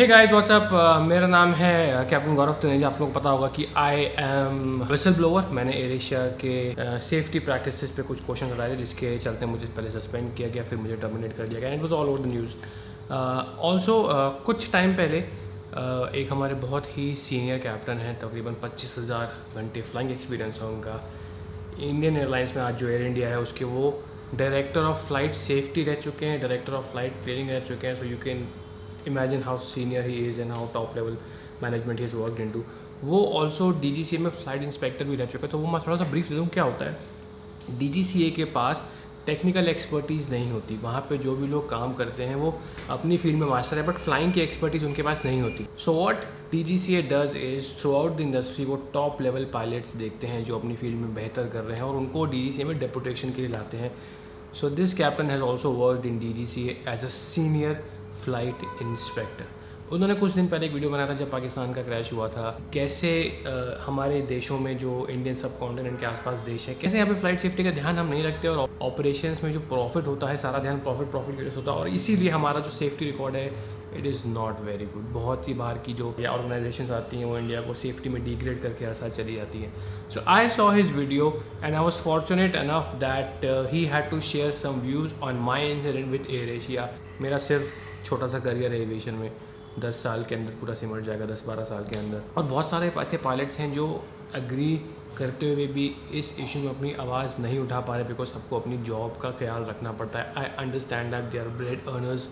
Hey guys what's up, मेरा नाम है कैप्टन गौरव तनेजा। आप लोगों को पता होगा कि आई एम विसल ब्लोअर। मैंने एयर एशिया के सेफ्टी प्रैक्टिसेस पे कुछ क्वेश्चन उठाए थे, जिसके चलते मुझे पहले सस्पेंड किया गया, फिर मुझे टर्मिनेट कर दिया गया। It was all over the news. Also कुछ टाइम पहले एक हमारे बहुत ही सीनियर कैप्टन हैं, तकरीबन 25,000 घंटे फ्लाइंग एक्सपीरियंस है उनका इंडियन एयरलाइंस में। आज जो एयर इंडिया है उसके वो डायरेक्टर ऑफ फ्लाइट सेफ्टी रह चुके हैं, डायरेक्टर ऑफ फ्लाइट ट्रेनिंग रह चुके हैं। So you can imagine how senior he is and how top level management he has worked into। वो ऑल्सो DGCA में फ्लाइट इंस्पेक्टर भी रह चुका है। तो वो मैं थोड़ा सा ब्रीफ दे दूँ क्या होता है। DGCA के पास टेक्निकल एक्सपर्टीज़ नहीं होती, वहाँ पे जो भी लोग काम करते हैं वो अपनी फील्ड में मास्टर है, बट फ्लाइंग की एक्सपर्टीज़ उनके पास नहीं होती। So what DGCA does is through out the industry वो टॉप लेवल पायलट्स देखते हैं जो अपनी फील्ड में बेहतर कर रहे हैं और उनको DGCA में डेपुटेशन के लिए लाते हैं। So this captain has also worked in DGCA as a senior flight inspector. उन्होंने कुछ दिन पहले एक वीडियो बनाया था जब पाकिस्तान का क्रैश हुआ था, कैसे हमारे देशों में जो इंडियन सब कॉन्टिनेंट के आसपास देश है, कैसे यहाँ पे फ्लाइट सेफ्टी का ध्यान हम नहीं रखते और ऑपरेशंस में जो प्रॉफिट होता है सारा ध्यान प्रॉफिट के लिए होता है, और इसीलिए हमारा जो सेफ्टी रिकॉर्ड है it is not very good. बहुत सी बाहर की जो ऑर्गेनाइजेशन आती हैं वो इंडिया को सेफ्टी में डिग्रेड करके ऐसा चली जाती हैं। So I saw his video and I was fortunate enough that he had to share some views on my incident with Air Asia. मेरा सिर्फ छोटा सा करियर है एविएशन में, 10 साल के अंदर पूरा सिमट जाएगा, 10-12 साल के अंदर। और बहुत सारे ऐसे पायलट्स हैं जो एग्री करते हुए भी इस इशू में अपनी आवाज़ नहीं उठा पा रहे, बिकॉज सबको अपनी जॉब का ख्याल रखना पड़ता है। I understand that they are bread earners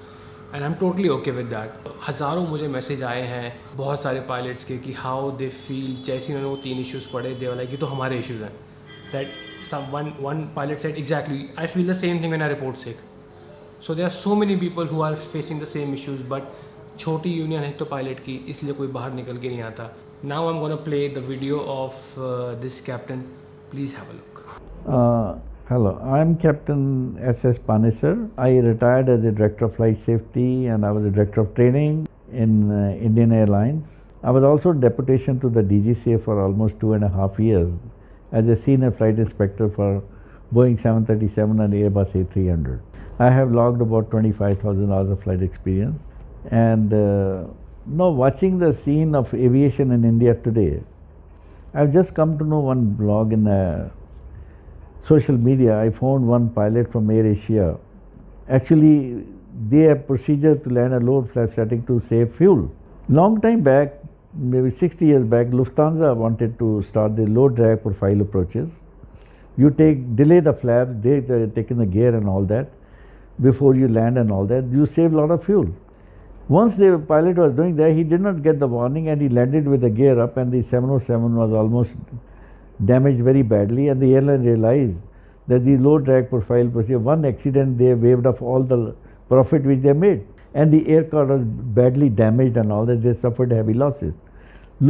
and I am totally okay with that. हज़ारों मुझे मैसेज आए हैं बहुत सारे पायलट्स के कि हाउ दे फील। जैसे उन्होंने वो 3 इश्यूज़ पढ़े, दे वाला कि तो हमारे इश्यूज़ हैं। That one pilot said exactly I feel the same thing when I report sick. So there are so many people who are facing the same issues, but छोटी यूनियन है तो पायलट की, इसलिए कोई बाहर निकल के नहीं आता। Now I am gonna play the video of this captain, please have a look. Hello, I'm Captain S.S. Panesar. I retired as a Director of Flight Safety and I was a Director of Training in Indian Airlines. I was also deputation to the DGCA for almost 2.5 years as a Senior Flight Inspector for Boeing 737 and Airbus A300. I have logged about 25,000 hours of flight experience. And now watching the scene of aviation in India today, I've just come to know one blog in social media. I found one pilot from Air Asia. Actually, they have procedure to land a low flap setting to save fuel. Long time back, maybe 60 years back, Lufthansa wanted to start the low drag profile approaches. You delay the flaps, they take in the gear and all that before you land and all that. You save a lot of fuel. Once the pilot was doing that, he did not get the warning and he landed with the gear up, and the 707 was almost damaged very badly, and the airline realized that the low drag profile procedure, one accident they waived off all the profit which they made, and the aircraft was badly damaged and all that. They suffered heavy losses.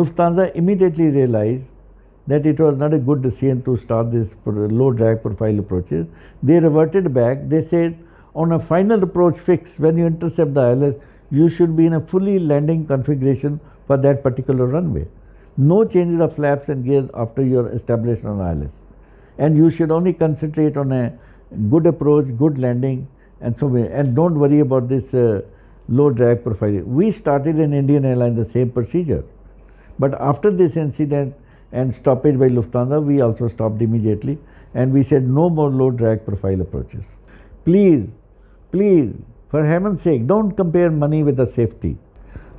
Lufthansa immediately realized that it was not a good decision to start this low drag profile approaches. They reverted back. They said on a final approach fix, when you intercept the ILS, you should be in a fully landing configuration for that particular runway. No changes of flaps and gears after your established on ILS, and you should only concentrate on a good approach, good landing, and so on. And don't worry about this low drag profile. We started in Indian Airlines the same procedure, but after this incident and stoppage by Lufthansa, we also stopped immediately, and we said no more low drag profile approaches. Please, for heaven's sake, don't compare money with the safety.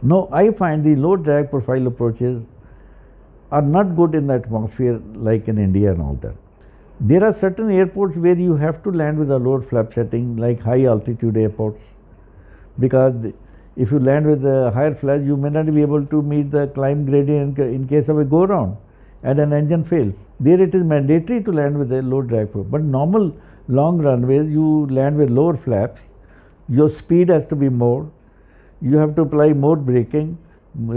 No, I find the low drag profile approaches are not good in the atmosphere like in India and all that. There are certain airports where you have to land with a lower flap setting, like high altitude airports, because if you land with a higher flap, you may not be able to meet the climb gradient in case of a go round and an engine fails. There it is mandatory to land with a low drag profile. But normal long runways, you land with lower flaps, your speed has to be more, you have to apply more braking,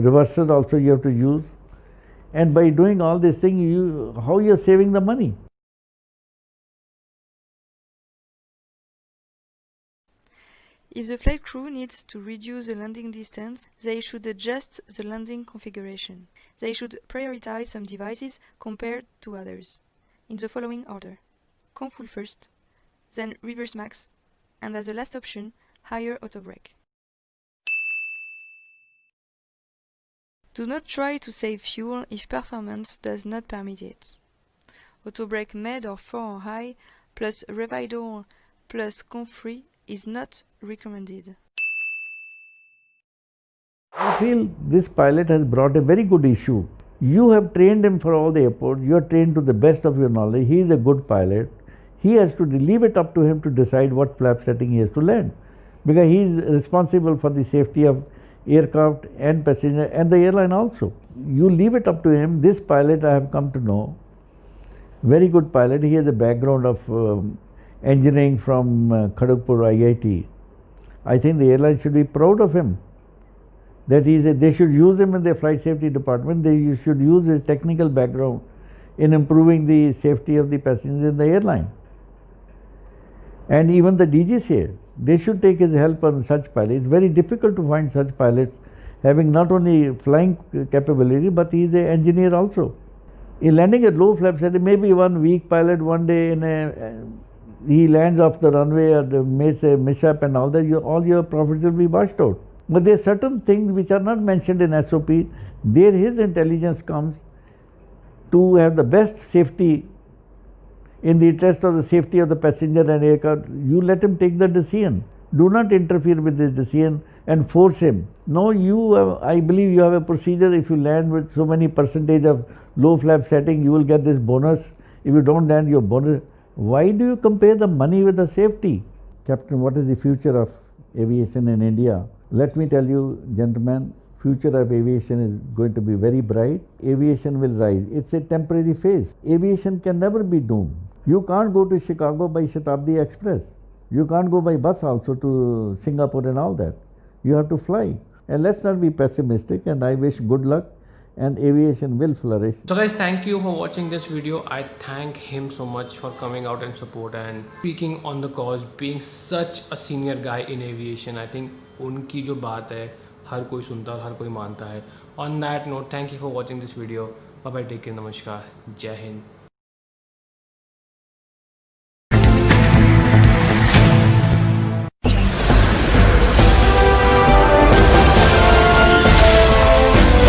reversers also you have to use. And by doing all these things, how you're saving the money? If the flight crew needs to reduce the landing distance, they should adjust the landing configuration. They should prioritize some devices compared to others, in the following order: COM full first, then reverse max, and as a last option, higher auto brake. Do not try to save fuel if performance does not permit it. Autobrake med or 4 or high plus Revidol plus Comfrey is not recommended. I feel this pilot has brought a very good issue. You have trained him for all the airports, you are trained to the best of your knowledge, he is a good pilot. He has to leave it up to him to decide what flap setting he has to land, because he is responsible for the safety of aircraft and passenger and the airline also. You leave it up to him. This pilot I have come to know, very good pilot. He has a background of engineering from Kharagpur IIT. I think the airline should be proud of him. That they should use him in their flight safety department. They should use his technical background in improving the safety of the passengers in the airline. And even the DGCA, they should take his help on such pilots. It's very difficult to find such pilots having not only flying capability, but he is an engineer also. In landing at low flap setting, maybe one weak pilot one day he lands off the runway or makes a mishap and all that, all your profits will be washed out. But there are certain things which are not mentioned in SOP. There his intelligence comes to have the best safety in the interest of the safety of the passenger and aircraft. You let him take the decision. Do not interfere with this decision and force him. No, I believe you have a procedure. If you land with so many percentage of low flap setting, you will get this bonus. If you don't land, your bonus. Why do you compare the money with the safety? Captain, what is the future of aviation in India? Let me tell you, gentlemen, future of aviation is going to be very bright. Aviation will rise. It's a temporary phase. Aviation can never be doomed. You can't go to Chicago by Shatabdi Express. You can't go by bus also to Singapore and all that. You have to fly. And let's not be pessimistic, and I wish good luck, and aviation will flourish. So guys, thank you for watching this video. I thank him so much for coming out and support and speaking on the cause, being such a senior guy in aviation. I think उनकी जो बात है हर कोई सुनता है और हर कोई मानता है. On that note, thank you for watching this video. Bye bye, take care, नमस्कार, जय हिंद.